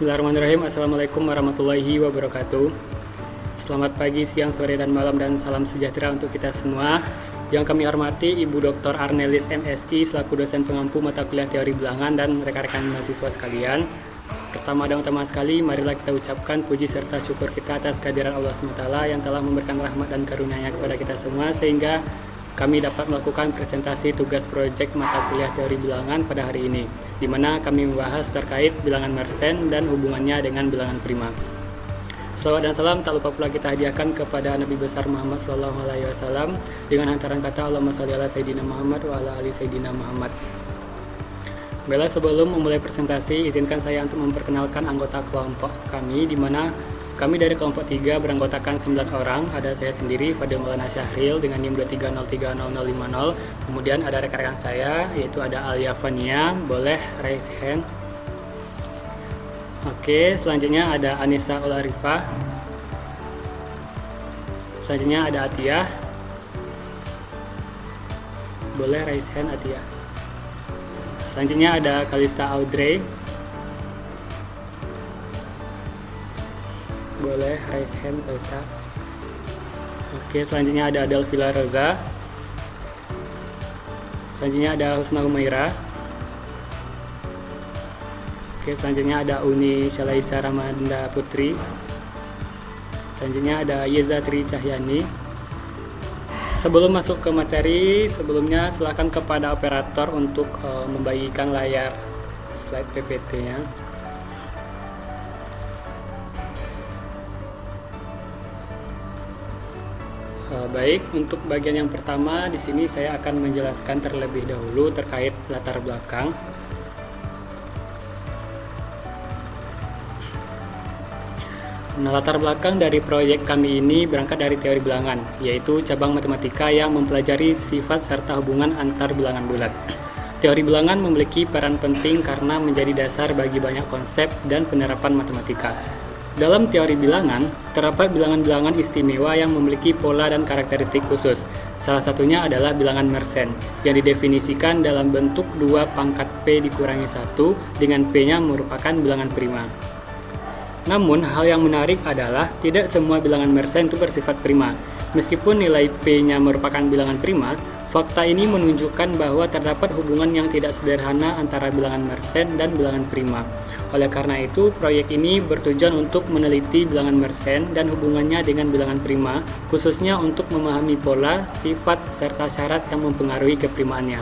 Bismillahirrahmanirrahim. Assalamualaikum warahmatullahi wabarakatuh. Selamat pagi, siang, sore, dan malam, dan salam sejahtera untuk kita semua. Yang kami hormati Ibu Dr. Arnelis MSI selaku dosen pengampu mata kuliah teori bilangan dan rekan-rekan mahasiswa sekalian. Pertama dan utama sekali, marilah kita ucapkan puji serta syukur kita atas kehadiran Allah SWT yang telah memberikan rahmat dan karunia-Nya kepada kita semua sehingga kami dapat melakukan presentasi tugas proyek mata kuliah teori bilangan pada hari ini, di mana kami membahas terkait bilangan Mersenne dan hubungannya dengan bilangan prima. Salawat dan salam tak lupa pula kita hadiahkan kepada Nabi besar Muhammad SAW dengan hantaran kata Allahumma sholli ala Sayyidina Muhammad wa ala ali Sayyidina Muhammad. Baiklah, sebelum memulai presentasi, izinkan saya untuk memperkenalkan anggota kelompok kami, di mana kami dari kelompok 3 beranggotakan 9 orang. Ada saya sendiri, Fadil Maulana Syahril dengan NIM 230300050. Kemudian ada rekan-rekan saya, yaitu ada Alia Fania, boleh raise hand. Oke, selanjutnya ada Anissa Ularifah. Selanjutnya ada Atiyah. Boleh raise hand Atiyah. Selanjutnya ada Kalista Audrey. Boleh raise hand Kalista. Oke, selanjutnya ada Adelvila Roza. Selanjutnya ada Husna Humaira. Oke, selanjutnya ada Uni Syalaisa Ramanda Putri. Selanjutnya ada Yeza Tri Cahyani. Sebelum masuk ke materi, sebelumnya silakan kepada operator untuk membagikan layar slide PPT-nya. Baik, untuk bagian yang pertama di sini saya akan menjelaskan terlebih dahulu terkait latar belakang. Nah, latar belakang dari proyek kami ini berangkat dari teori bilangan, yaitu cabang matematika yang mempelajari sifat serta hubungan antar bilangan bulat. Teori bilangan memiliki peran penting karena menjadi dasar bagi banyak konsep dan penerapan matematika. Dalam teori bilangan, terdapat bilangan-bilangan istimewa yang memiliki pola dan karakteristik khusus. Salah satunya adalah bilangan Mersenne, yang didefinisikan dalam bentuk 2 pangkat P dikurangi 1, dengan P-nya merupakan bilangan prima. Namun, hal yang menarik adalah tidak semua bilangan Mersenne itu bersifat prima. Meskipun nilai P-nya merupakan bilangan prima, fakta ini menunjukkan bahwa terdapat hubungan yang tidak sederhana antara bilangan Mersenne dan bilangan prima. Oleh karena itu, proyek ini bertujuan untuk meneliti bilangan Mersenne dan hubungannya dengan bilangan prima, khususnya untuk memahami pola, sifat, serta syarat yang mempengaruhi keprimaannya.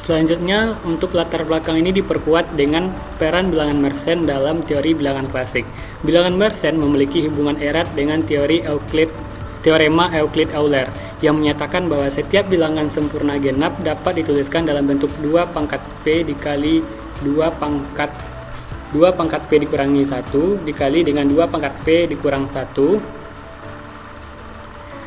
Selanjutnya, untuk latar belakang ini diperkuat dengan peran bilangan Mersenne dalam teori bilangan klasik. Bilangan Mersenne memiliki hubungan erat dengan teorema Euclid-Euler yang menyatakan bahwa setiap bilangan sempurna genap dapat dituliskan dalam bentuk 2 pangkat P dikali 2 pangkat P dikurangi 1 dikali dengan 2 pangkat P dikurang 1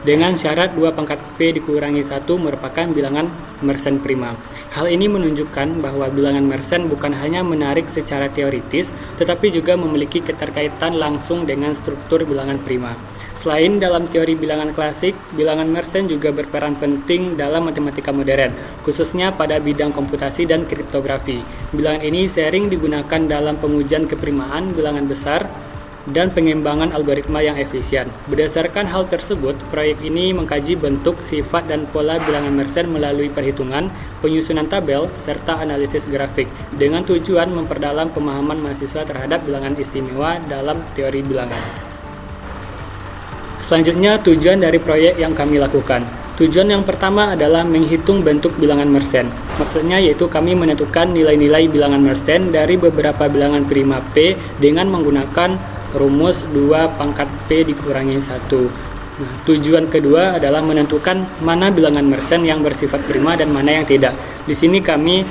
dengan syarat 2 pangkat P dikurangi 1 merupakan bilangan Mersenne prima. Hal ini menunjukkan bahwa bilangan Mersenne bukan hanya menarik secara teoritis, tetapi juga memiliki keterkaitan langsung dengan struktur bilangan prima. Selain dalam teori bilangan klasik, bilangan Mersenne juga berperan penting dalam matematika modern, khususnya pada bidang komputasi dan kriptografi. Bilangan ini sering digunakan dalam pengujian keprimaan bilangan besar dan pengembangan algoritma yang efisien. Berdasarkan hal tersebut, proyek ini mengkaji bentuk, sifat, dan pola bilangan Mersenne melalui perhitungan, penyusunan tabel, serta analisis grafik, dengan tujuan memperdalam pemahaman mahasiswa terhadap bilangan istimewa dalam teori bilangan. Selanjutnya, tujuan dari proyek yang kami lakukan. Tujuan yang pertama adalah menghitung bentuk bilangan Mersenne. Maksudnya yaitu kami menentukan nilai-nilai bilangan Mersenne dari beberapa bilangan prima P dengan menggunakan rumus 2 pangkat P dikurangi 1. Nah, tujuan kedua adalah menentukan mana bilangan Mersenne yang bersifat prima dan mana yang tidak. Di sini kami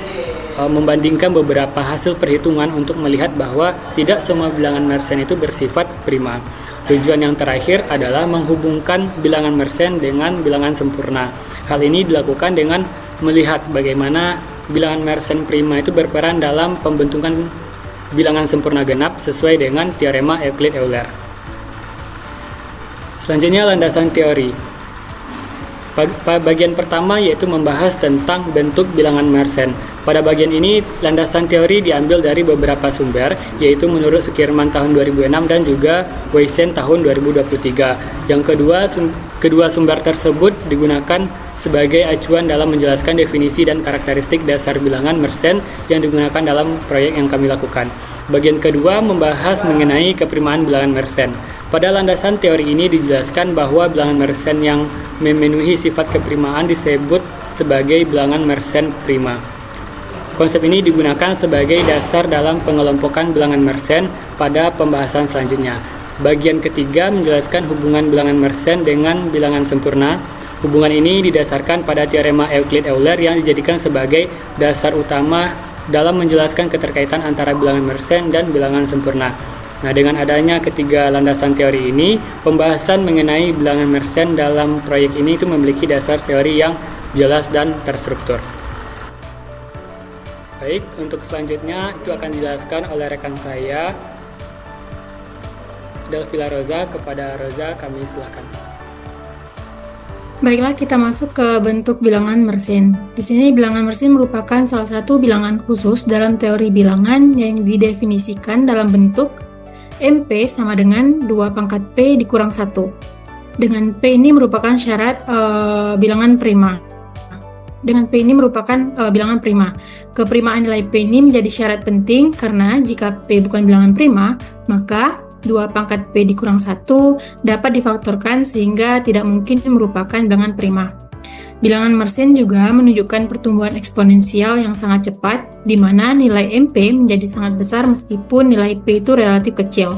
membandingkan beberapa hasil perhitungan untuk melihat bahwa tidak semua bilangan Mersenne itu bersifat prima. Tujuan yang terakhir adalah menghubungkan bilangan Mersenne dengan bilangan sempurna. Hal ini dilakukan dengan melihat bagaimana bilangan Mersenne prima itu berperan dalam pembentukan bilangan sempurna genap sesuai dengan teorema Euclid-Euler. Selanjutnya, landasan teori. Bagian pertama yaitu membahas tentang bentuk bilangan Mersenne. Pada bagian ini, landasan teori diambil dari beberapa sumber, yaitu menurut Schirman tahun 2006 dan juga Weysen tahun 2023. Yang kedua sumber tersebut digunakan sebagai acuan dalam menjelaskan definisi dan karakteristik dasar bilangan Mersenne yang digunakan dalam proyek yang kami lakukan. Bagian kedua membahas mengenai keprimaan bilangan Mersenne. Pada landasan teori ini dijelaskan bahwa bilangan Mersenne yang memenuhi sifat keprimaan disebut sebagai bilangan Mersenne prima. Konsep ini digunakan sebagai dasar dalam pengelompokan bilangan Mersenne pada pembahasan selanjutnya. Bagian ketiga menjelaskan hubungan bilangan Mersenne dengan bilangan sempurna. Hubungan ini didasarkan pada teorema Euclid-Euler yang dijadikan sebagai dasar utama dalam menjelaskan keterkaitan antara bilangan Mersenne dan bilangan sempurna. Nah, dengan adanya ketiga landasan teori ini, pembahasan mengenai bilangan Mersenne dalam proyek ini itu memiliki dasar teori yang jelas dan terstruktur. Baik, untuk selanjutnya itu akan dijelaskan oleh rekan saya, Delvila Roza. Kepada Roza, kami silakan. Baiklah, kita masuk ke bentuk bilangan Mersenne. Di sini bilangan Mersenne merupakan salah satu bilangan khusus dalam teori bilangan yang didefinisikan dalam bentuk MP sama dengan 2 pangkat P dikurang 1. Dengan P ini merupakan syarat bilangan prima. Dengan P ini merupakan bilangan prima. Keprimaan nilai P ini menjadi syarat penting karena jika P bukan bilangan prima, maka 2 pangkat P dikurang 1 dapat difaktorkan sehingga tidak mungkin merupakan bilangan prima. Bilangan Mersenne juga menunjukkan pertumbuhan eksponensial yang sangat cepat, di mana nilai MP menjadi sangat besar meskipun nilai P itu relatif kecil.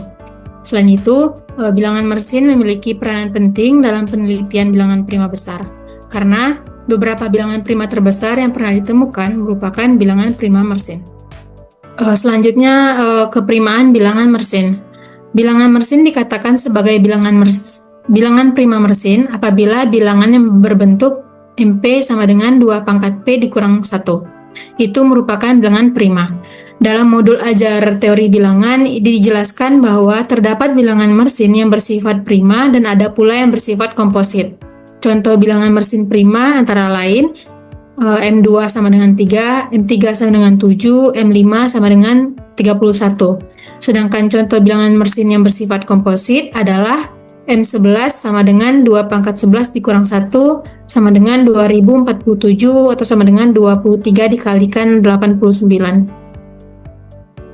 Selain itu, bilangan Mersenne memiliki peranan penting dalam penelitian bilangan prima besar, karena beberapa bilangan prima terbesar yang pernah ditemukan merupakan bilangan prima Mersenne. Selanjutnya, keprimaan bilangan Mersenne. Bilangan Mersenne dikatakan sebagai bilangan prima Mersenne apabila bilangan yang berbentuk MP sama dengan 2 pangkat P dikurang 1. Itu merupakan bilangan prima. Dalam modul ajar teori bilangan, dijelaskan bahwa terdapat bilangan Mersenne yang bersifat prima dan ada pula yang bersifat komposit. Contoh bilangan Mersenne prima antara lain M2 sama dengan 3, M3 sama dengan 7, M5 sama dengan 31. Sedangkan contoh bilangan Mersenne yang bersifat komposit adalah M11 sama dengan 2 pangkat 11 dikurang 1 sama dengan 2047 atau sama dengan 23 dikalikan 89.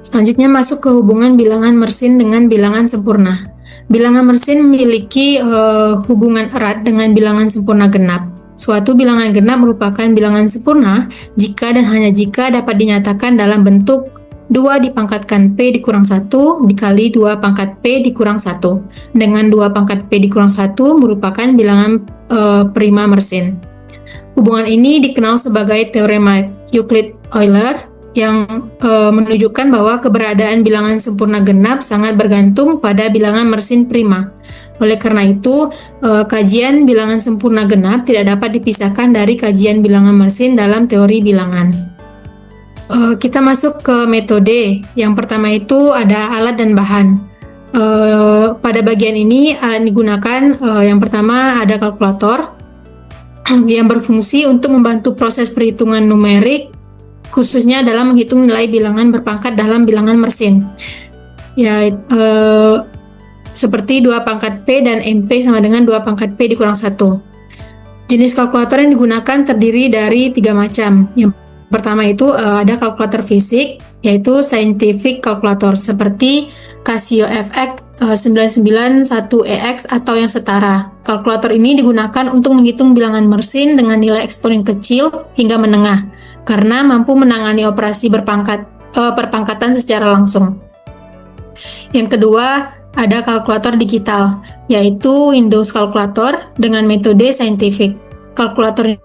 Selanjutnya masuk ke hubungan bilangan Mersenne dengan bilangan sempurna. Bilangan Mersenne memiliki hubungan erat dengan bilangan sempurna genap. Suatu bilangan genap merupakan bilangan sempurna jika dan hanya jika dapat dinyatakan dalam bentuk 2 dipangkatkan P dikurang 1 dikali 2 pangkat P dikurang 1. Dengan 2 pangkat P dikurang 1 merupakan bilangan prima Mersenne. Hubungan ini dikenal sebagai teorema Euclid-Euler yang menunjukkan bahwa keberadaan bilangan sempurna genap sangat bergantung pada bilangan Mersenne prima. Oleh karena itu, kajian bilangan sempurna genap tidak dapat dipisahkan dari kajian bilangan Mersenne dalam teori bilangan. Kita masuk ke metode. Yang pertama itu ada alat dan bahan. Pada bagian ini alat digunakan, yang pertama ada kalkulator yang berfungsi untuk membantu proses perhitungan numerik, khususnya dalam menghitung nilai bilangan berpangkat dalam bilangan Mersenne. Seperti 2 pangkat P dan MP sama dengan 2 pangkat P dikurang 1. Jenis kalkulator yang digunakan terdiri dari 3 macam. Yang pertama itu ada kalkulator fisik, yaitu scientific calculator seperti Casio FX 991EX atau yang setara. Kalkulator ini digunakan untuk menghitung bilangan Mersenne dengan nilai eksponen kecil hingga menengah, karena mampu menangani operasi perpangkatan secara langsung. Yang kedua, ada kalkulator digital, yaitu Windows Calculator dengan metode scientific. Kalkulator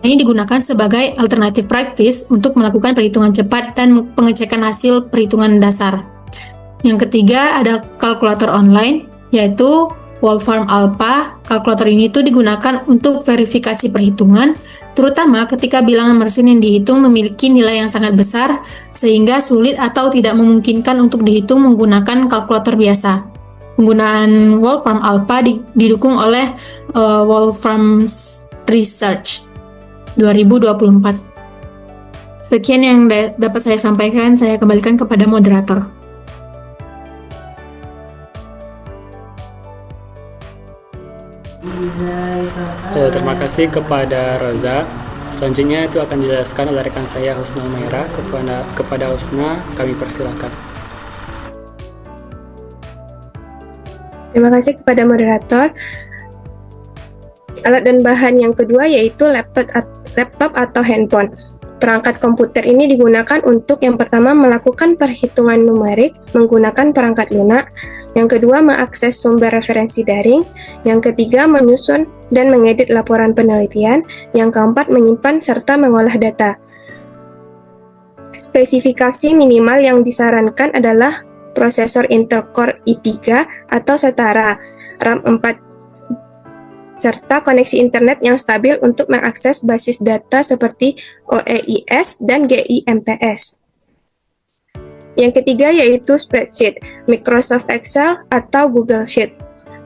ini digunakan sebagai alternatif praktis untuk melakukan perhitungan cepat dan pengecekan hasil perhitungan dasar. Yang ketiga ada kalkulator online, yaitu Wolfram Alpha. Kalkulator ini digunakan untuk verifikasi perhitungan, terutama ketika bilangan Mersenne yang dihitung memiliki nilai yang sangat besar, sehingga sulit atau tidak memungkinkan untuk dihitung menggunakan kalkulator biasa. Penggunaan Wolfram Alpha didukung oleh Wolfram's Research 2024. Sekian yang dapat saya sampaikan, saya kembalikan kepada moderator. Terima kasih kepada Roza. Selanjutnya itu akan dijelaskan oleh rekan saya Husna Humaira. Kepada Husna kami persilakan. Terima kasih kepada moderator. Alat dan bahan yang kedua yaitu laptop atau handphone. Perangkat komputer ini digunakan untuk yang pertama melakukan perhitungan numerik menggunakan perangkat lunak, yang kedua mengakses sumber referensi daring, yang ketiga menyusun dan mengedit laporan penelitian, yang keempat menyimpan serta mengolah data. Spesifikasi minimal yang disarankan adalah prosesor Intel Core i3 atau setara, RAM 4, serta koneksi internet yang stabil untuk mengakses basis data seperti OEIS dan GIMPS. Yang ketiga yaitu spreadsheet, Microsoft Excel atau Google Sheet.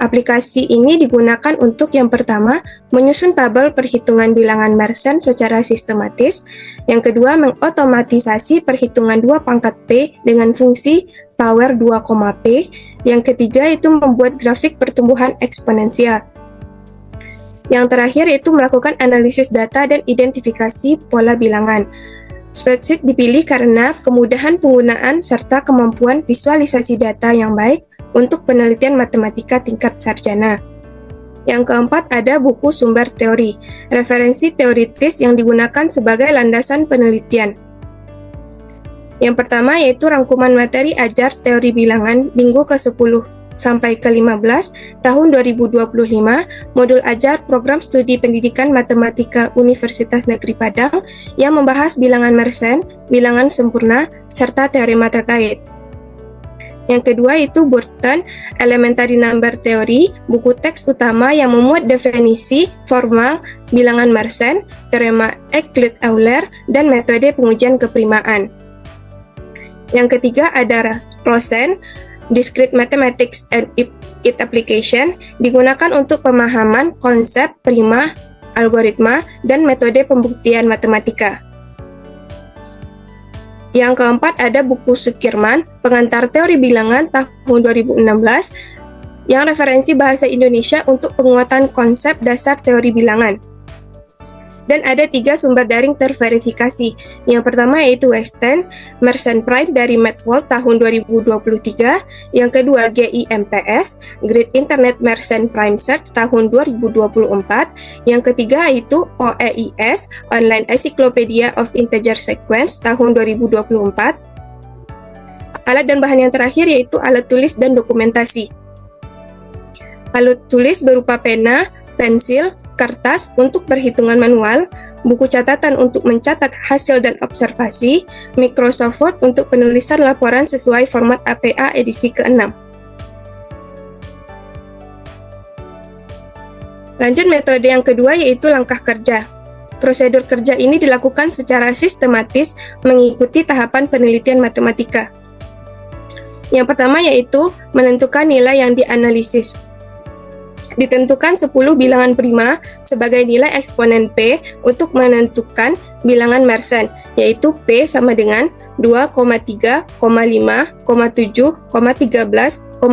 Aplikasi ini digunakan untuk yang pertama, menyusun tabel perhitungan bilangan Mersenne secara sistematis, yang kedua mengotomatisasi perhitungan 2 pangkat P dengan fungsi power 2,P, yang ketiga itu membuat grafik pertumbuhan eksponensial. Yang terakhir itu melakukan analisis data dan identifikasi pola bilangan. Spreadsheet dipilih karena kemudahan penggunaan serta kemampuan visualisasi data yang baik untuk penelitian matematika tingkat sarjana. Yang keempat ada buku sumber teori, referensi teoritis yang digunakan sebagai landasan penelitian. Yang pertama yaitu rangkuman materi ajar teori bilangan minggu ke-10 sampai ke-15 tahun 2025, modul ajar program studi pendidikan matematika Universitas Negeri Padang yang membahas bilangan Mersenne, bilangan sempurna, serta teorema terkait. Yang kedua itu Burton, Elementary Number Theory, buku teks utama yang memuat definisi formal bilangan Mersenne, teorema Euclid-Euler, dan metode pengujian keprimaan. Yang ketiga ada Rosen, Discrete Mathematics and its Application, digunakan untuk pemahaman konsep prima, algoritma, dan metode pembuktian matematika. Yang keempat ada buku Sukirman, Pengantar Teori Bilangan tahun 2016, yang referensi bahasa Indonesia untuk penguatan konsep dasar teori bilangan. Dan ada 3 sumber daring terverifikasi. Yang pertama yaitu Western, Mersenne Prime dari MathWorld tahun 2023. Yang kedua GIMPS, Great Internet Mersenne Prime Search tahun 2024. Yang ketiga yaitu OEIS, Online Encyclopedia of Integer Sequence tahun 2024. Alat dan bahan yang terakhir yaitu alat tulis dan dokumentasi. Alat tulis berupa pena, pensil, kertas untuk perhitungan manual, buku catatan untuk mencatat hasil dan observasi, Microsoft Word untuk penulisan laporan sesuai format APA edisi ke-6. Lanjut metode yang kedua yaitu langkah kerja. Prosedur kerja ini dilakukan secara sistematis mengikuti tahapan penelitian matematika. Yang pertama yaitu menentukan nilai yang dianalisis. Ditentukan 10 bilangan prima sebagai nilai eksponen P untuk menentukan bilangan Mersenne, yaitu P sama dengan 2, 3, 5, 7, 13, 17, 19,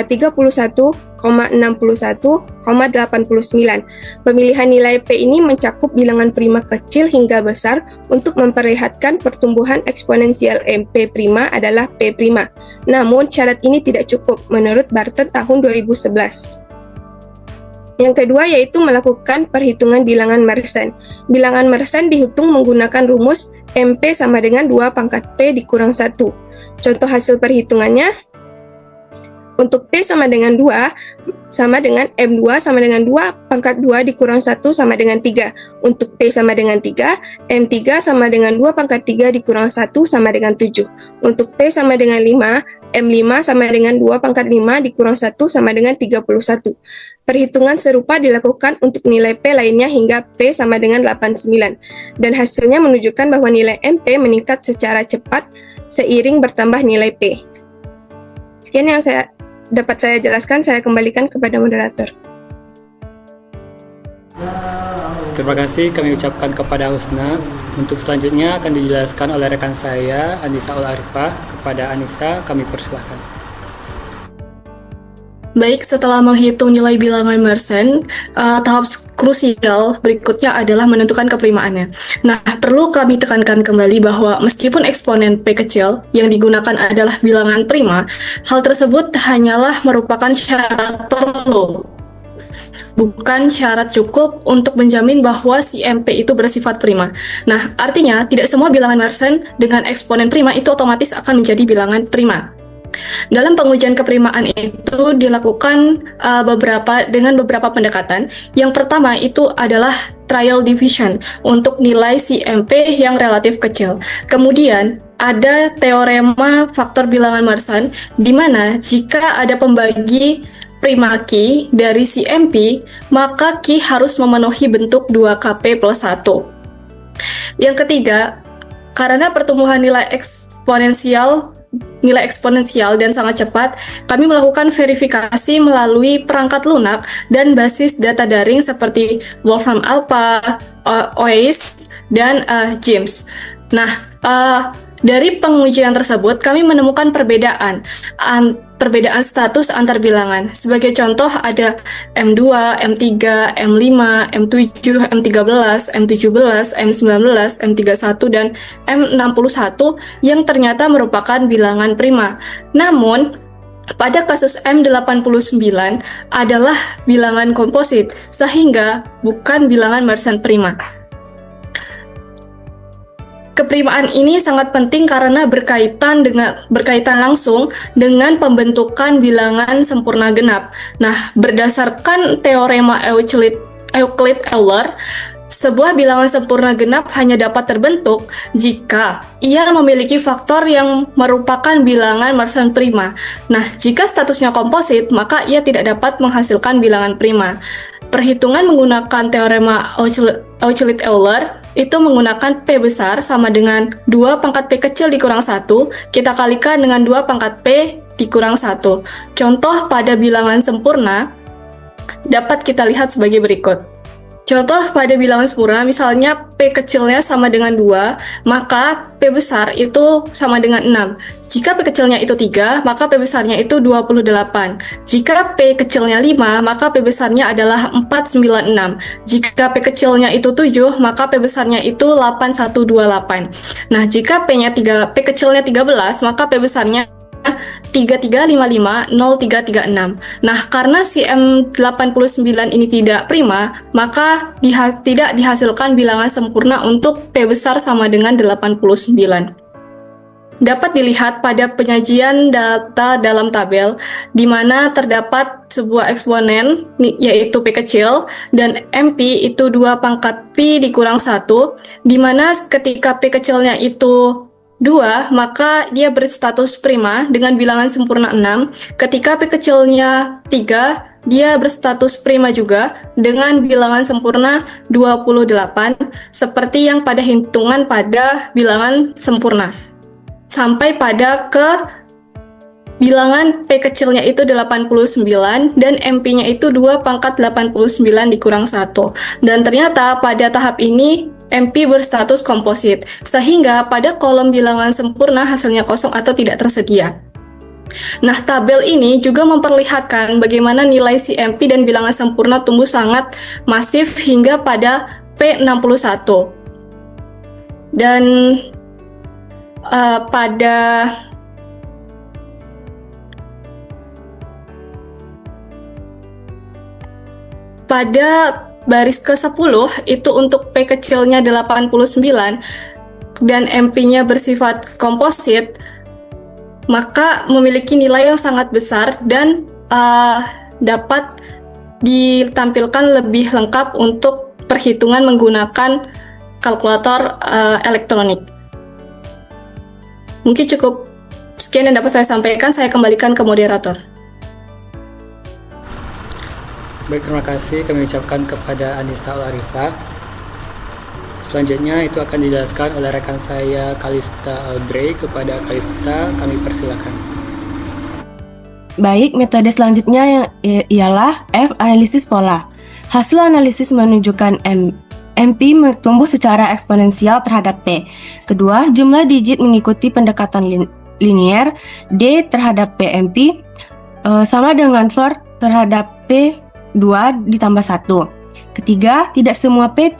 31, 61, 89. Pemilihan nilai P ini mencakup bilangan prima kecil hingga besar untuk memperlihatkan pertumbuhan eksponensial MP prima adalah P prima. Namun syarat ini tidak cukup menurut Barton tahun 2011. Yang kedua yaitu melakukan perhitungan bilangan Mersenne. Bilangan Mersenne dihitung menggunakan rumus MP sama dengan 2 pangkat P dikurang 1. Contoh hasil perhitungannya, untuk P sama dengan 2, sama dengan M2 sama dengan 2 pangkat 2 dikurang 1 sama dengan 3. Untuk P sama dengan 3, M3 sama dengan 2 pangkat 3 dikurang 1 sama dengan 7. Untuk P sama dengan 5, M5 sama dengan 2 pangkat 5 dikurang 1 sama dengan 31. Perhitungan serupa dilakukan untuk nilai P lainnya hingga P sama dengan 89. Dan hasilnya menunjukkan bahwa nilai MP meningkat secara cepat seiring bertambah nilai P. Sekian yang dapat saya jelaskan, saya kembalikan kepada moderator. Terima kasih kami ucapkan kepada Husna. Untuk selanjutnya akan dijelaskan oleh rekan saya, Anissa Arifah. Kepada Anissa, kami persilahkan. Baik, setelah menghitung nilai bilangan Mersenne, tahap krusial berikutnya adalah menentukan keprimaannya. Nah, perlu kami tekankan kembali bahwa meskipun eksponen P kecil yang digunakan adalah bilangan prima, hal tersebut hanyalah merupakan syarat perlu, bukan syarat cukup untuk menjamin bahwa si MP itu bersifat prima. Nah, artinya tidak semua bilangan Mersenne dengan eksponen prima itu otomatis akan menjadi bilangan prima. Dalam pengujian keprimaan itu dilakukan dengan beberapa pendekatan. Yang pertama itu adalah trial division untuk nilai si MP yang relatif kecil. Kemudian ada teorema faktor bilangan Mersenne, di mana jika ada pembagi prima Q dari si MP, maka Q harus memenuhi bentuk 2KP plus 1. Yang ketiga, karena pertumbuhan nilai eksponensial dan sangat cepat, kami melakukan verifikasi melalui perangkat lunak dan basis data daring seperti Wolfram Alpha, OAIS, dan JIMS. Nah, dari pengujian tersebut, kami menemukan perbedaan status antar bilangan. Sebagai contoh, ada M2, M3, M5, M7, M13, M17, M19, M31, dan M61 yang ternyata merupakan bilangan prima. Namun, pada kasus M89 adalah bilangan komposit, sehingga bukan bilangan Mersenne prima. Keprimaan ini sangat penting karena berkaitan langsung dengan pembentukan bilangan sempurna genap. Nah, berdasarkan teorema Euclid-Euler, sebuah bilangan sempurna genap hanya dapat terbentuk jika ia memiliki faktor yang merupakan bilangan Mersenne prima. Nah, jika statusnya komposit, maka ia tidak dapat menghasilkan bilangan prima. Perhitungan menggunakan teorema Euclid-Euler itu menggunakan P besar sama dengan 2 pangkat P kecil dikurang 1, kita kalikan dengan 2 pangkat P dikurang 1. Contoh pada bilangan sempurna dapat kita lihat sebagai berikut. Contoh pada bilangan sempurna, misalnya P kecilnya sama dengan 2, maka P besar itu sama dengan 6. Jika P kecilnya itu 3, maka P besarnya itu 28. Jika P kecilnya 5, maka P besarnya adalah 496. Jika P kecilnya itu 7, maka P besarnya itu 8128. Nah, jika P kecilnya 13, maka P besarnya 33550336. Nah, karena si M89 ini tidak prima, maka tidak dihasilkan bilangan sempurna untuk P besar sama dengan 89. Dapat dilihat pada penyajian data dalam tabel, di mana terdapat sebuah eksponen, yaitu P kecil, dan MP itu 2 pangkat P dikurang 1, di mana ketika P kecilnya itu 2, maka dia berstatus prima dengan bilangan sempurna 6. Ketika P kecilnya 3, dia berstatus prima juga dengan bilangan sempurna 28, seperti yang pada hitungan pada bilangan sempurna. Sampai pada ke bilangan P kecilnya itu 89 dan MP-nya itu 2 pangkat 89 dikurang 1. Dan ternyata pada tahap ini MP berstatus komposit, sehingga pada kolom bilangan sempurna hasilnya kosong atau tidak tersedia. Nah, tabel ini juga memperlihatkan bagaimana nilai si MP dan bilangan sempurna tumbuh sangat masif hingga pada P61. Dan pada baris ke-10 itu untuk P kecilnya 89 dan MP-nya bersifat komposit, maka memiliki nilai yang sangat besar dan dapat ditampilkan lebih lengkap untuk perhitungan menggunakan kalkulator elektronik. Mungkin cukup sekian yang dapat saya sampaikan, saya kembalikan ke moderator. Baik, terima kasih kami ucapkan kepada Anissa Arifah. Selanjutnya itu akan dijelaskan oleh rekan saya Kalista Audrey. Kepada Kalista kami persilakan. Baik, metode selanjutnya ialah F. Analisis pola. Hasil analisis menunjukkan MP tumbuh secara eksponensial terhadap P. Kedua, jumlah digit mengikuti pendekatan linier. D terhadap PMP sama dengan floor terhadap P2 ditambah 1. Ketiga, tidak semua P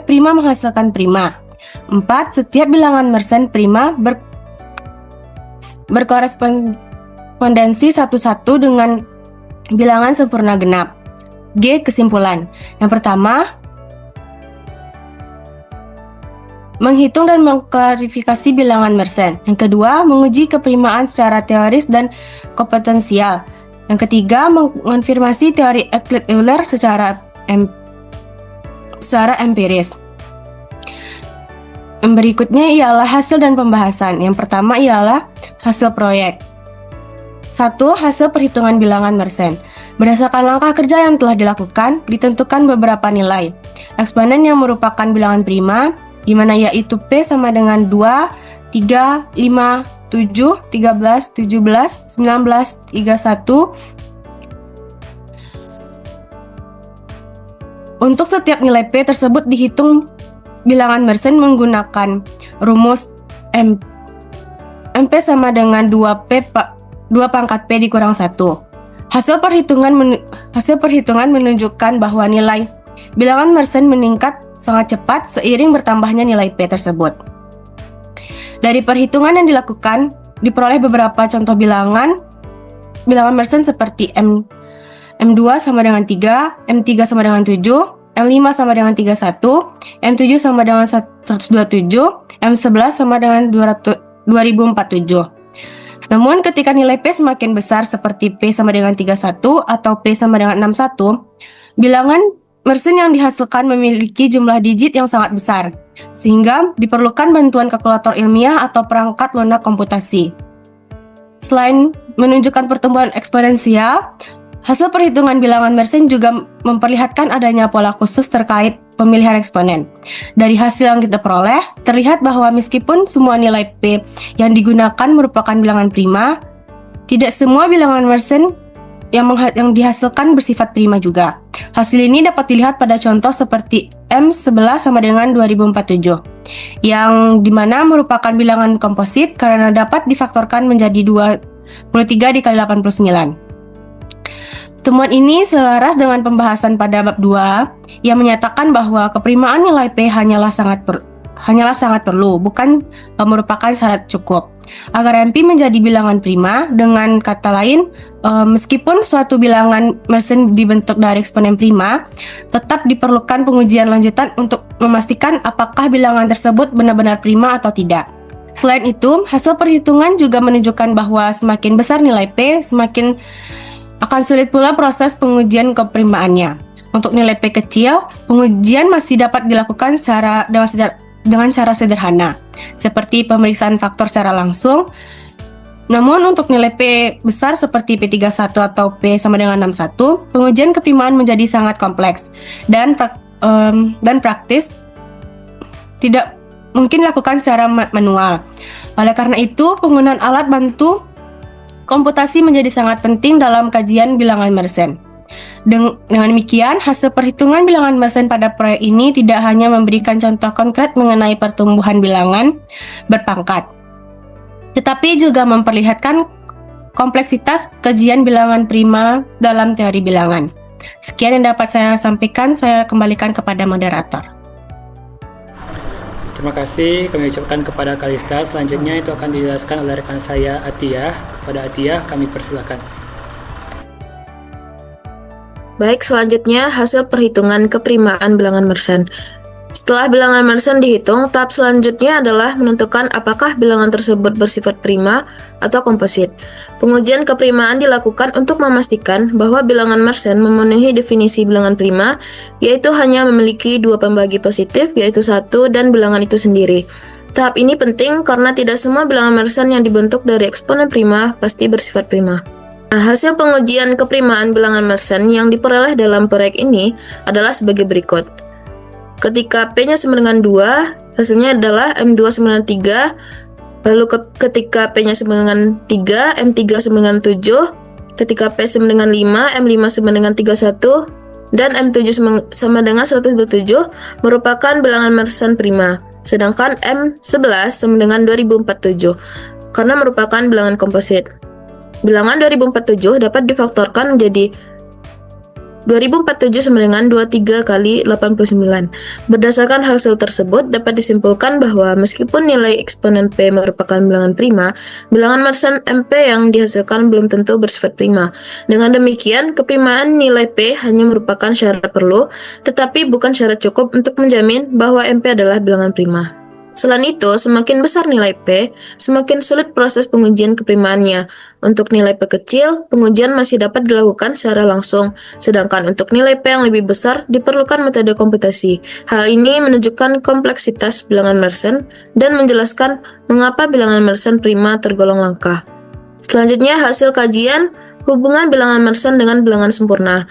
prima menghasilkan prima. 4. Setiap bilangan Mersenne prima berkorespondensi satu-satu dengan bilangan sempurna genap. G. Kesimpulan. Yang pertama, menghitung dan mengklarifikasi bilangan Mersenne. Yang kedua, menguji keprimaan secara teoris dan kompetensial. Yang ketiga, mengonfirmasi teori Euclid-Euler secara empiris. Yang berikutnya ialah hasil dan pembahasan. Yang pertama ialah hasil proyek. 1. Hasil perhitungan bilangan Mersenne. Berdasarkan langkah kerja yang telah dilakukan, ditentukan beberapa nilai. Eksponen yang merupakan bilangan prima, di mana yaitu P sama dengan 2, 3, 5, 7, 13, 17, 19, 31. Untuk setiap nilai P tersebut dihitung bilangan Mersenne menggunakan rumus MP sama dengan 2 pangkat P dikurang 1. Hasil perhitungan menunjukkan bahwa nilai bilangan Mersenne meningkat sangat cepat seiring bertambahnya nilai P tersebut. Dari perhitungan yang dilakukan, diperoleh beberapa contoh bilangan Mersenne seperti M2 sama dengan 3, M3 sama dengan 7, M5 sama dengan 31, M7 sama dengan 127, M11 sama dengan 2047. Namun ketika nilai P semakin besar seperti P sama dengan 31 atau P sama dengan 61, bilangan Mersenne yang dihasilkan memiliki jumlah digit yang sangat besar, sehingga diperlukan bantuan kalkulator ilmiah atau perangkat lunak komputasi. Selain menunjukkan pertumbuhan eksponensial, hasil perhitungan bilangan Mersenne juga memperlihatkan adanya pola khusus terkait pemilihan eksponen. Dari hasil yang kita peroleh, terlihat bahwa meskipun semua nilai P yang digunakan merupakan bilangan prima, tidak semua bilangan Mersenne yang dihasilkan bersifat prima juga. Hasil ini dapat dilihat pada contoh seperti M11 sama dengan 2047, yang dimana merupakan bilangan komposit karena dapat difaktorkan menjadi 23 dikali 89. Temuan ini selaras dengan pembahasan pada bab 2 yang menyatakan bahwa keprimaan nilai P hanyalah sangat perlu, bukan merupakan syarat cukup. Agar MP menjadi bilangan prima, dengan kata lain, meskipun suatu bilangan Mersenne dibentuk dari eksponen prima, tetap diperlukan pengujian lanjutan untuk memastikan apakah bilangan tersebut benar-benar prima atau tidak. Selain itu, hasil perhitungan juga menunjukkan bahwa semakin besar nilai P, semakin akan sulit pula proses pengujian keprimaannya. Untuk nilai P kecil, pengujian masih dapat dilakukan dengan cara sederhana, seperti pemeriksaan faktor secara langsung. Namun untuk nilai P besar seperti P31 atau P sama dengan 61, pengujian keprimaan menjadi sangat kompleks dan praktis tidak mungkin dilakukan secara manual. Oleh karena itu, penggunaan alat bantu komputasi menjadi sangat penting dalam kajian bilangan Mersenne. Dengan demikian, hasil perhitungan bilangan Mersenne pada proyek ini tidak hanya memberikan contoh konkret mengenai pertumbuhan bilangan berpangkat, tetapi juga memperlihatkan kompleksitas kajian bilangan prima dalam teori bilangan. Sekian yang dapat saya sampaikan, saya kembalikan kepada moderator. Terima kasih kami ucapkan kepada Kalista. Selanjutnya itu akan dijelaskan oleh rekan saya Atiyah. Kepada Atiyah kami persilakan. Baik, selanjutnya hasil perhitungan keprimaan bilangan Mersenne. Setelah bilangan Mersenne dihitung, tahap selanjutnya adalah menentukan apakah bilangan tersebut bersifat prima atau komposit. Pengujian keprimaan dilakukan untuk memastikan bahwa bilangan Mersenne memenuhi definisi bilangan prima, yaitu hanya memiliki dua pembagi positif, yaitu 1 dan bilangan itu sendiri. Tahap ini penting karena tidak semua bilangan Mersenne yang dibentuk dari eksponen prima pasti bersifat prima. Nah, hasil pengujian keprimaan bilangan Mersenne yang diperoleh dalam proyek ini adalah sebagai berikut. Ketika P-nya sama dengan 2, hasilnya adalah M2 sama dengan 3, Lalu ketika P-nya sama dengan 3, M3 sama dengan 7, ketika P sama dengan 5, M5 sama dengan 31, dan M7 sama dengan 127 merupakan bilangan Mersenne prima. Sedangkan M11 sama dengan 2047 karena merupakan bilangan komposit. Bilangan 2047 dapat difaktorkan menjadi 2047 sama dengan 23 kali 89. Berdasarkan hasil tersebut, dapat disimpulkan bahwa meskipun nilai eksponen P merupakan bilangan prima, bilangan Mersenne MP yang dihasilkan belum tentu bersifat prima. Dengan demikian, keprimaan nilai P hanya merupakan syarat perlu, tetapi bukan syarat cukup untuk menjamin bahwa MP adalah bilangan prima. Selain itu, semakin besar nilai P, semakin sulit proses pengujian keprimaannya. Untuk nilai P kecil, pengujian masih dapat dilakukan secara langsung, sedangkan untuk nilai P yang lebih besar, diperlukan metode komputasi. Hal ini menunjukkan kompleksitas bilangan Mersenne dan menjelaskan mengapa bilangan Mersenne prima tergolong langka. Selanjutnya, hasil kajian hubungan bilangan Mersenne dengan bilangan sempurna.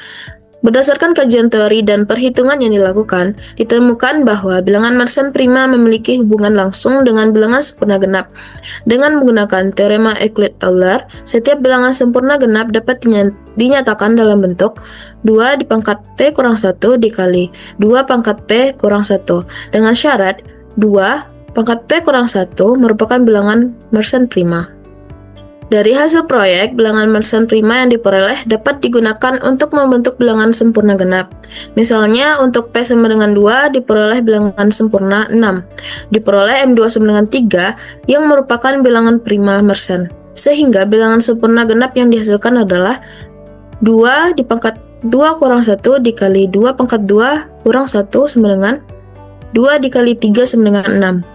Berdasarkan kajian teori dan perhitungan yang dilakukan, ditemukan bahwa bilangan Mersenne prima memiliki hubungan langsung dengan bilangan sempurna genap. Dengan menggunakan teorema Euclid-Euler, setiap bilangan sempurna genap dapat dinyatakan dalam bentuk 2 dipangkat P kurang 1 dikali 2 pangkat P kurang 1, dengan syarat 2 pangkat P kurang 1 merupakan bilangan Mersenne prima. Dari hasil proyek, bilangan Mersenne prima yang diperoleh dapat digunakan untuk membentuk bilangan sempurna genap. Misalnya, untuk P sama dengan 2 diperoleh bilangan sempurna 6, diperoleh M2 sama dengan 3 yang merupakan bilangan prima Mersenne. Sehingga bilangan sempurna genap yang dihasilkan adalah 2 dipangkat 2 kurang 1 dikali 2 pangkat 2 kurang 1 sama dengan 2 dikali 3 sama dengan 6.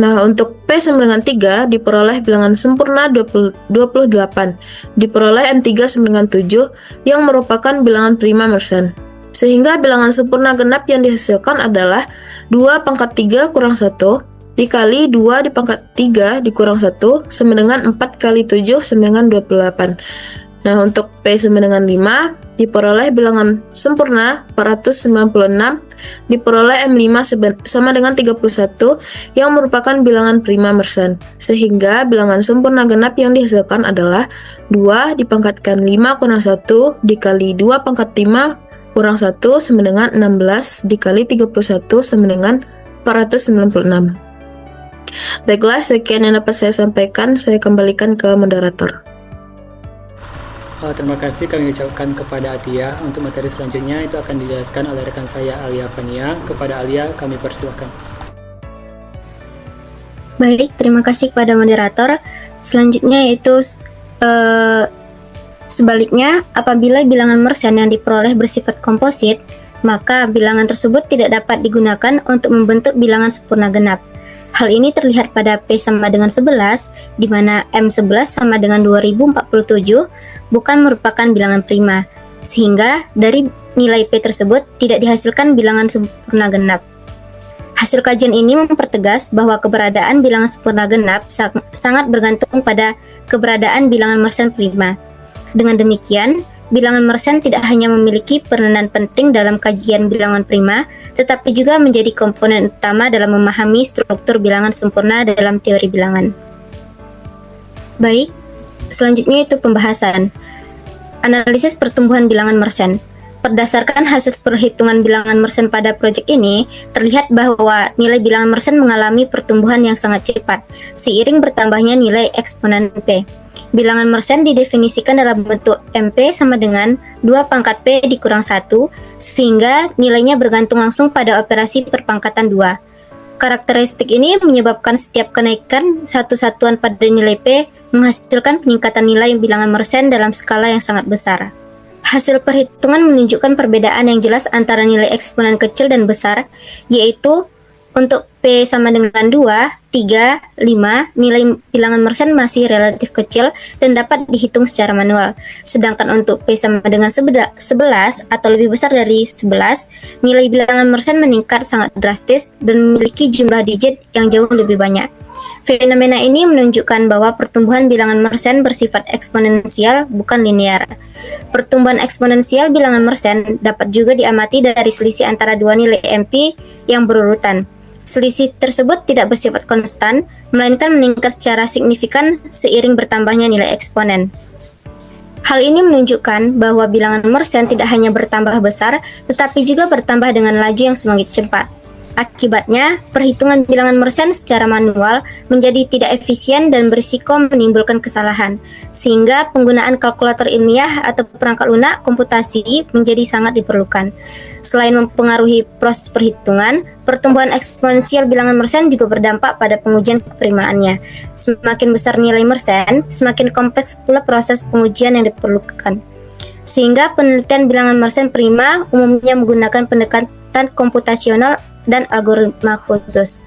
Nah, untuk P sama dengan 3 diperoleh bilangan sempurna 28, diperoleh M3 sama dengan 7 yang merupakan bilangan prima Mersenne. Sehingga bilangan sempurna genap yang dihasilkan adalah 2 pangkat 3 kurang 1 dikali 2 dipangkat 3 dikurang 1 sama dengan 4 kali 7 sama dengan 28. Nah, untuk P sama dengan 5 diperoleh bilangan sempurna 496, diperoleh M5 sama dengan 31 yang merupakan bilangan prima Mersenne. Sehingga bilangan sempurna genap yang dihasilkan adalah 2 dipangkatkan 5 kurang 1 dikali 2 pangkat 5 kurang 1 sama dengan 16 dikali 31 sama dengan 496. Baiklah, sekian yang dapat saya sampaikan. Saya kembalikan ke moderator. Terima kasih kami ucapkan kepada Atia. Untuk materi selanjutnya itu akan dijelaskan oleh rekan saya Alia Fania. Kepada Alia kami persilakan. Baik, terima kasih kepada moderator. Selanjutnya yaitu sebaliknya, apabila bilangan Mersenne yang diperoleh bersifat komposit, maka bilangan tersebut tidak dapat digunakan untuk membentuk bilangan sempurna genap. Hal ini terlihat pada P sama dengan 11, di mana M11 sama dengan 2047 bukan merupakan bilangan prima, sehingga dari nilai P tersebut tidak dihasilkan bilangan sempurna genap. Hasil kajian ini mempertegas bahwa keberadaan bilangan sempurna genap sangat bergantung pada keberadaan bilangan Mersenne prima. Dengan demikian, bilangan Mersenne tidak hanya memiliki peranan penting dalam kajian bilangan prima, tetapi juga menjadi komponen utama dalam memahami struktur bilangan sempurna dalam teori bilangan. Baik, selanjutnya itu pembahasan. Analisis pertumbuhan bilangan Mersenne. Berdasarkan hasil perhitungan bilangan Mersenne pada proyek ini, terlihat bahwa nilai bilangan Mersenne mengalami pertumbuhan yang sangat cepat, seiring bertambahnya nilai eksponen P. Bilangan Mersenne didefinisikan dalam bentuk MP sama dengan 2 pangkat P dikurang 1, sehingga nilainya bergantung langsung pada operasi perpangkatan 2. Karakteristik ini menyebabkan setiap kenaikan satu satuan pada nilai P menghasilkan peningkatan nilai bilangan Mersenne dalam skala yang sangat besar. Hasil perhitungan menunjukkan perbedaan yang jelas antara nilai eksponen kecil dan besar, yaitu untuk P sama dengan 2, 3, 5, nilai bilangan Mersenne masih relatif kecil dan dapat dihitung secara manual. Sedangkan untuk P sama dengan 11 atau lebih besar dari 11, nilai bilangan Mersenne meningkat sangat drastis dan memiliki jumlah digit yang jauh lebih banyak. Fenomena ini menunjukkan bahwa pertumbuhan bilangan Mersenne bersifat eksponensial, bukan linear. Pertumbuhan eksponensial bilangan Mersenne dapat juga diamati dari selisih antara dua nilai MP yang berurutan. Selisih tersebut tidak bersifat konstan, melainkan meningkat secara signifikan seiring bertambahnya nilai eksponen. Hal ini menunjukkan bahwa bilangan Mersenne tidak hanya bertambah besar, tetapi juga bertambah dengan laju yang semakin cepat. Akibatnya, perhitungan bilangan Mersenne secara manual menjadi tidak efisien dan berisiko menimbulkan kesalahan, sehingga penggunaan kalkulator ilmiah atau perangkat lunak komputasi menjadi sangat diperlukan. Selain mempengaruhi proses perhitungan, pertumbuhan eksponensial bilangan Mersenne juga berdampak pada pengujian keprimaannya. Semakin besar nilai Mersenne, semakin kompleks pula proses pengujian yang diperlukan. Sehingga penelitian bilangan Mersenne prima umumnya menggunakan pendekatan komputasional dan algoritma khusus.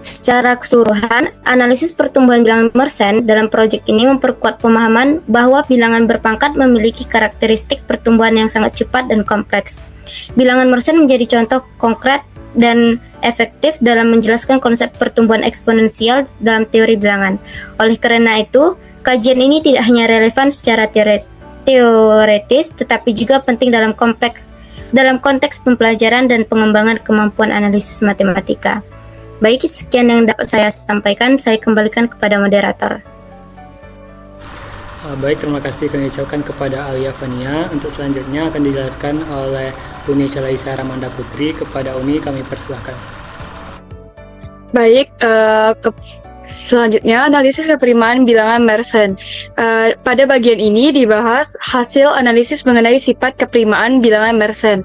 Secara keseluruhan, analisis pertumbuhan bilangan Mersenne dalam proyek ini memperkuat pemahaman bahwa bilangan berpangkat memiliki karakteristik pertumbuhan yang sangat cepat dan kompleks. Bilangan Mersenne menjadi contoh konkret dan efektif dalam menjelaskan konsep pertumbuhan eksponensial dalam teori bilangan. Oleh karena itu, kajian ini tidak hanya relevan secara teoretis, tetapi juga penting dalam konteks pembelajaran dan pengembangan kemampuan analisis matematika. Baik, sekian yang dapat saya sampaikan. Saya kembalikan kepada moderator. Baik, terima kasih kami ucapkan kepada Alia Fania. Untuk selanjutnya akan dijelaskan oleh Uni Laisa Ramanda Putri. Kepada Uni kami persilahkan. Baik, selanjutnya analisis keprimaan bilangan Mersenne. Pada bagian ini dibahas hasil analisis mengenai sifat keprimaan bilangan Mersenne.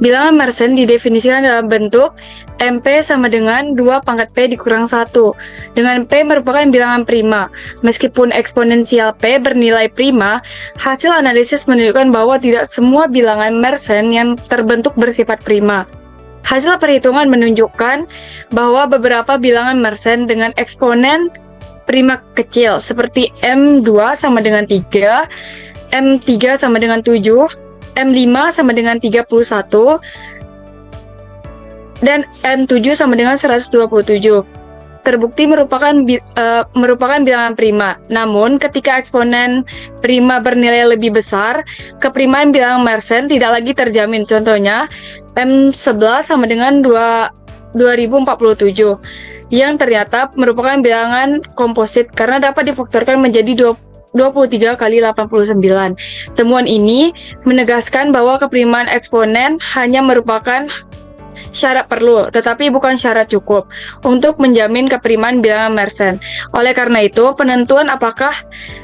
Bilangan Mersenne didefinisikan dalam bentuk MP sama dengan 2 pangkat P dikurang 1, dengan P merupakan bilangan prima. Meskipun eksponensial P bernilai prima, hasil analisis menunjukkan bahwa tidak semua bilangan Mersenne yang terbentuk bersifat prima. Hasil perhitungan menunjukkan bahwa beberapa bilangan Mersenne dengan eksponen prima kecil seperti M2 sama dengan 3, M3 sama dengan 7, M5 sama dengan 31, dan M7 sama dengan 127. Terbukti merupakan bilangan prima. Namun, ketika eksponen prima bernilai lebih besar, keprimaan bilangan Mersenne tidak lagi terjamin. Contohnya, M11 sama dengan 2047, yang ternyata merupakan bilangan komposit karena dapat difaktorkan menjadi 23 kali 89. Temuan ini menegaskan bahwa keprimaan eksponen hanya merupakan syarat perlu, tetapi bukan syarat cukup untuk menjamin keprimaan bilangan Mersenne. Oleh karena itu, penentuan apakah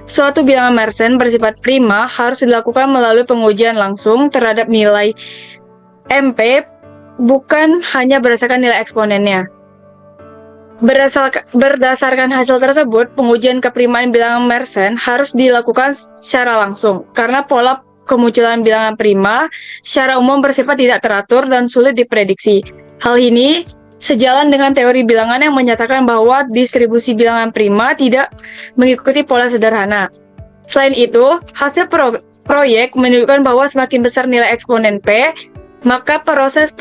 suatu bilangan Mersenne bersifat prima harus dilakukan melalui pengujian langsung terhadap nilai MP, bukan hanya berdasarkan nilai eksponennya. Berdasarkan hasil tersebut, pengujian keprimaan bilangan Mersenne harus dilakukan secara langsung, karena pola kemunculan bilangan prima secara umum bersifat tidak teratur dan sulit diprediksi. Hal ini sejalan dengan teori bilangan yang menyatakan bahwa distribusi bilangan prima tidak mengikuti pola sederhana. Selain itu, hasil proyek menunjukkan bahwa semakin besar nilai eksponen P, maka proses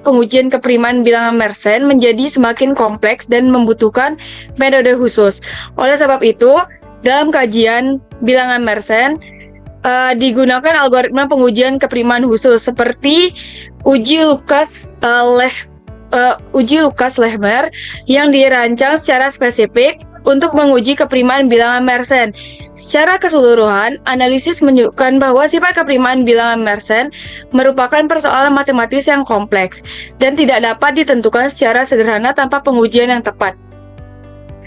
pengujian keprimaan bilangan Mersenne menjadi semakin kompleks dan membutuhkan metode khusus. Oleh sebab itu, dalam kajian bilangan Mersenne digunakan algoritma pengujian keprimaan khusus seperti uji Lucas-Lehmer yang dirancang secara spesifik untuk menguji keprimaan bilangan Mersenne. Secara keseluruhan, analisis menunjukkan bahwa sifat keprimaan bilangan Mersenne merupakan persoalan matematis yang kompleks dan tidak dapat ditentukan secara sederhana tanpa pengujian yang tepat.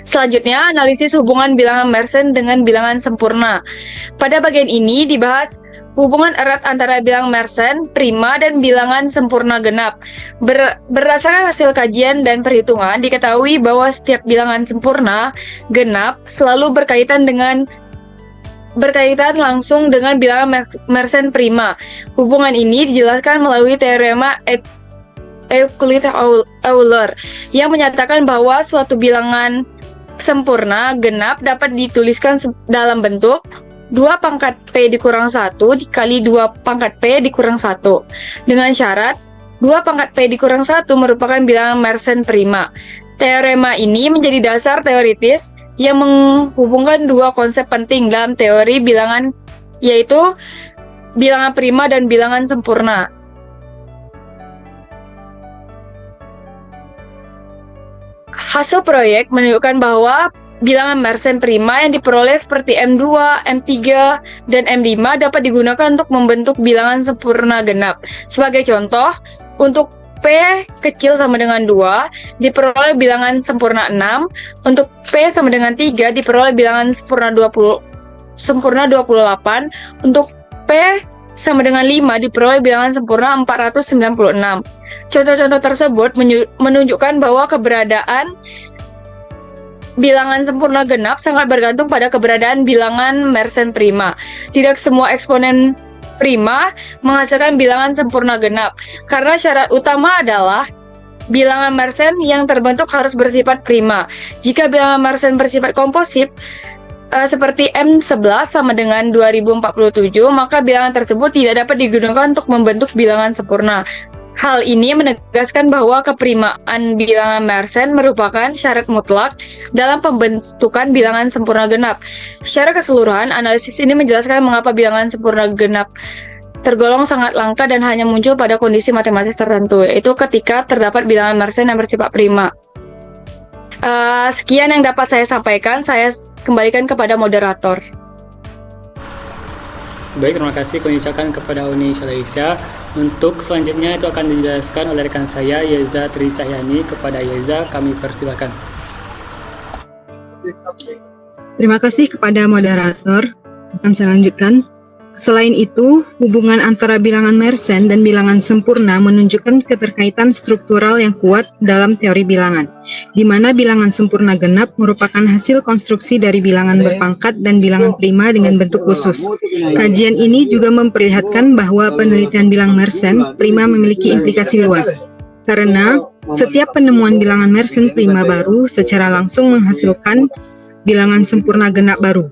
Selanjutnya, analisis hubungan bilangan Mersenne dengan bilangan sempurna. Pada bagian ini dibahas hubungan erat antara bilangan Mersenne prima dan bilangan sempurna genap. Berdasarkan hasil kajian dan perhitungan, diketahui bahwa setiap bilangan sempurna genap selalu berkaitan langsung dengan bilangan Mersenne prima. Hubungan ini dijelaskan melalui teorema Euclid-Euler yang menyatakan bahwa suatu bilangan sempurna genap dapat dituliskan dalam bentuk 2 pangkat P dikurang 1 dikali 2 pangkat P dikurang 1 dengan syarat 2 pangkat P dikurang 1 merupakan bilangan Mersenne prima. Teorema ini menjadi dasar teoritis yang menghubungkan dua konsep penting dalam teori bilangan, yaitu bilangan prima dan bilangan sempurna. Hasil proyek menunjukkan bahwa bilangan Mersenne prima yang diperoleh seperti M2, M3, dan M5 dapat digunakan untuk membentuk bilangan sempurna genap. Sebagai contoh, untuk P kecil sama dengan 2 diperoleh bilangan sempurna 6, untuk P sama dengan 3 diperoleh bilangan sempurna 28, untuk P sama dengan 5 diperoleh bilangan sempurna 496. Contoh-contoh tersebut menunjukkan bahwa keberadaan bilangan sempurna genap sangat bergantung pada keberadaan bilangan Mersenne prima. Tidak semua eksponen prima menghasilkan bilangan sempurna genap, karena syarat utama adalah bilangan Mersenne yang terbentuk harus bersifat prima. Jika bilangan Mersenne bersifat komposit, seperti M11 sama dengan 2047, maka bilangan tersebut tidak dapat digunakan untuk membentuk bilangan sempurna. Hal ini menegaskan bahwa keprimaan bilangan Mersenne merupakan syarat mutlak dalam pembentukan bilangan sempurna genap. Secara keseluruhan, analisis ini menjelaskan mengapa bilangan sempurna genap tergolong sangat langka dan hanya muncul pada kondisi matematis tertentu, yaitu ketika terdapat bilangan Mersenne yang bersifat prima. Sekian yang dapat saya sampaikan, saya kembalikan kepada moderator. Baik, terima kasih kami ucapkan kepada Uni Syalaisya. Untuk selanjutnya itu akan dijelaskan oleh rekan saya Yeza Tri Cahyani. Kepada Yeza kami persilakan. Terima kasih kepada moderator. Akan saya lanjutkan. Selain itu, hubungan antara bilangan Mersenne dan bilangan sempurna menunjukkan keterkaitan struktural yang kuat dalam teori bilangan, di mana bilangan sempurna genap merupakan hasil konstruksi dari bilangan berpangkat dan bilangan prima dengan bentuk khusus. Kajian ini juga memperlihatkan bahwa penelitian bilangan Mersenne prima memiliki implikasi luas, karena setiap penemuan bilangan Mersenne prima baru secara langsung menghasilkan bilangan sempurna genap baru.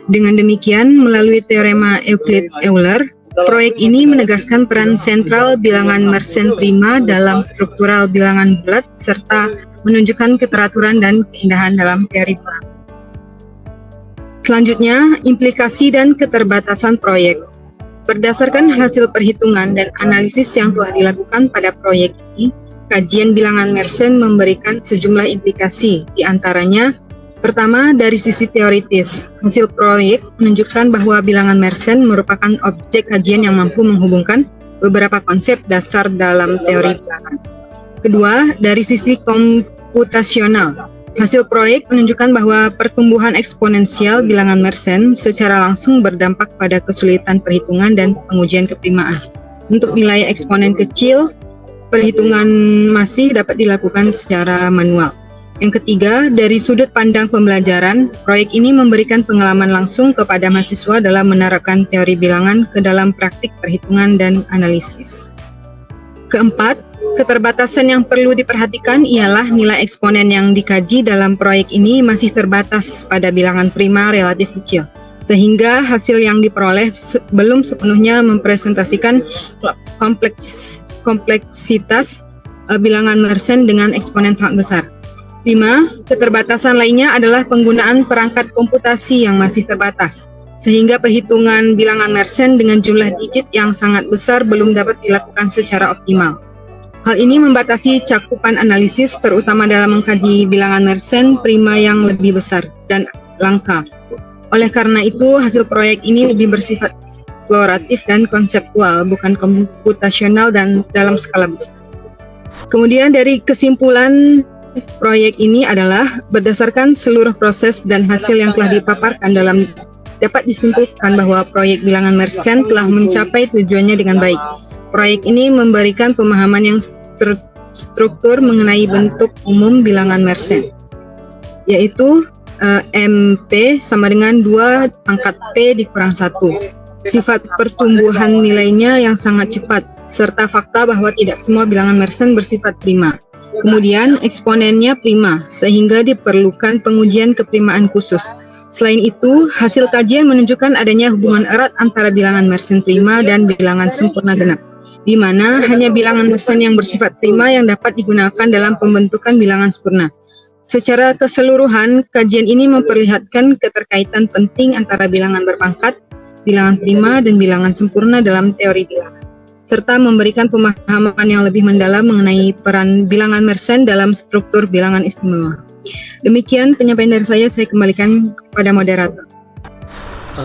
Dengan demikian, melalui teorema Euclid-Euler, proyek ini menegaskan peran sentral bilangan Mersenne prima dalam struktural bilangan bulat serta menunjukkan keteraturan dan keindahan dalam teori bilangan. Selanjutnya, implikasi dan keterbatasan proyek. Berdasarkan hasil perhitungan dan analisis yang telah dilakukan pada proyek ini, kajian bilangan Mersenne memberikan sejumlah implikasi, di antaranya pertama, dari sisi teoritis, hasil proyek menunjukkan bahwa bilangan Mersenne merupakan objek kajian yang mampu menghubungkan beberapa konsep dasar dalam teori bilangan. Kedua, dari sisi komputasional, hasil proyek menunjukkan bahwa pertumbuhan eksponensial bilangan Mersenne secara langsung berdampak pada kesulitan perhitungan dan pengujian keprimaan. Untuk nilai eksponen kecil, perhitungan masih dapat dilakukan secara manual. Yang ketiga, dari sudut pandang pembelajaran, proyek ini memberikan pengalaman langsung kepada mahasiswa dalam menerapkan teori bilangan ke dalam praktik perhitungan dan analisis. Keempat, keterbatasan yang perlu diperhatikan ialah nilai eksponen yang dikaji dalam proyek ini masih terbatas pada bilangan prima relatif kecil, sehingga hasil yang diperoleh belum sepenuhnya mempresentasikan kompleksitas bilangan Mersenne dengan eksponen sangat besar. 5. Keterbatasan lainnya adalah penggunaan perangkat komputasi yang masih terbatas, sehingga perhitungan bilangan Mersenne dengan jumlah digit yang sangat besar belum dapat dilakukan secara optimal. Hal ini membatasi cakupan analisis, terutama dalam mengkaji bilangan Mersenne prima yang lebih besar dan langka. Oleh karena itu, hasil proyek ini lebih bersifat eksploratif dan konseptual, bukan komputasional dan dalam skala besar. Kemudian dari kesimpulan proyek ini adalah berdasarkan seluruh proses dan hasil yang telah dipaparkan dapat disimpulkan bahwa proyek bilangan Mersenne telah mencapai tujuannya dengan baik. Proyek ini memberikan pemahaman yang terstruktur mengenai bentuk umum bilangan Mersenne, yaitu MP sama dengan 2 pangkat P dikurang 1. Sifat pertumbuhan nilainya yang sangat cepat, serta fakta bahwa tidak semua bilangan Mersenne bersifat prima. Kemudian eksponennya prima, sehingga diperlukan pengujian keprimaan khusus. Selain itu, hasil kajian menunjukkan adanya hubungan erat antara bilangan Mersenne prima dan bilangan sempurna genap, di mana hanya bilangan Mersenne yang bersifat prima yang dapat digunakan dalam pembentukan bilangan sempurna. Secara keseluruhan, kajian ini memperlihatkan keterkaitan penting antara bilangan berpangkat, bilangan prima, dan bilangan sempurna dalam teori bilangan. serta memberikan pemahaman yang lebih mendalam mengenai peran bilangan Mersenne dalam struktur bilangan istimewa. Demikian penyampaian dari saya kembalikan kepada moderator.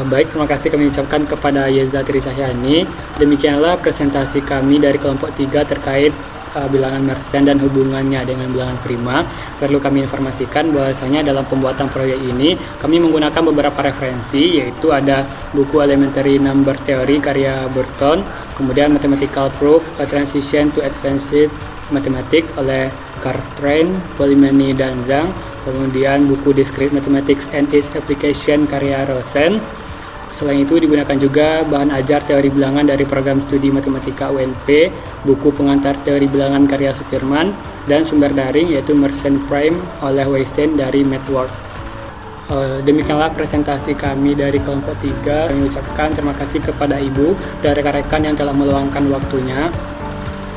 Baik, terima kasih kami ucapkan kepada Yeza Trisahyani. Demikianlah presentasi kami dari kelompok 3 terkait bilangan Mersenne dan hubungannya dengan bilangan prima. Perlu kami informasikan bahwasanya dalam pembuatan proyek ini kami menggunakan beberapa referensi, yaitu ada buku Elementary Number Theory karya Burton, kemudian Mathematical Proof, A Transition to Advanced Mathematics oleh Cartwright, Polimeni, dan Zhang, kemudian buku Discrete Mathematics and its Application karya Rosen. Selain itu digunakan juga bahan ajar teori bilangan dari program studi matematika UNP, buku pengantar teori bilangan karya Sutirman, dan sumber daring yaitu Mersenne Prime oleh Weysen dari MathWorks. Demikianlah presentasi kami dari kelompok 3. Kami ucapkan terima kasih kepada Ibu dan rekan-rekan yang telah meluangkan waktunya.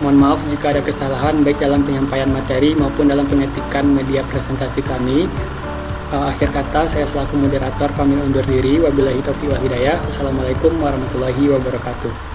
Mohon maaf jika ada kesalahan baik dalam penyampaian materi maupun dalam pengetikan media presentasi kami. Akhir kata, saya selaku moderator pamit undur diri. Wabillahi taufiq wal hidayah. Wassalamualaikum warahmatullahi wabarakatuh.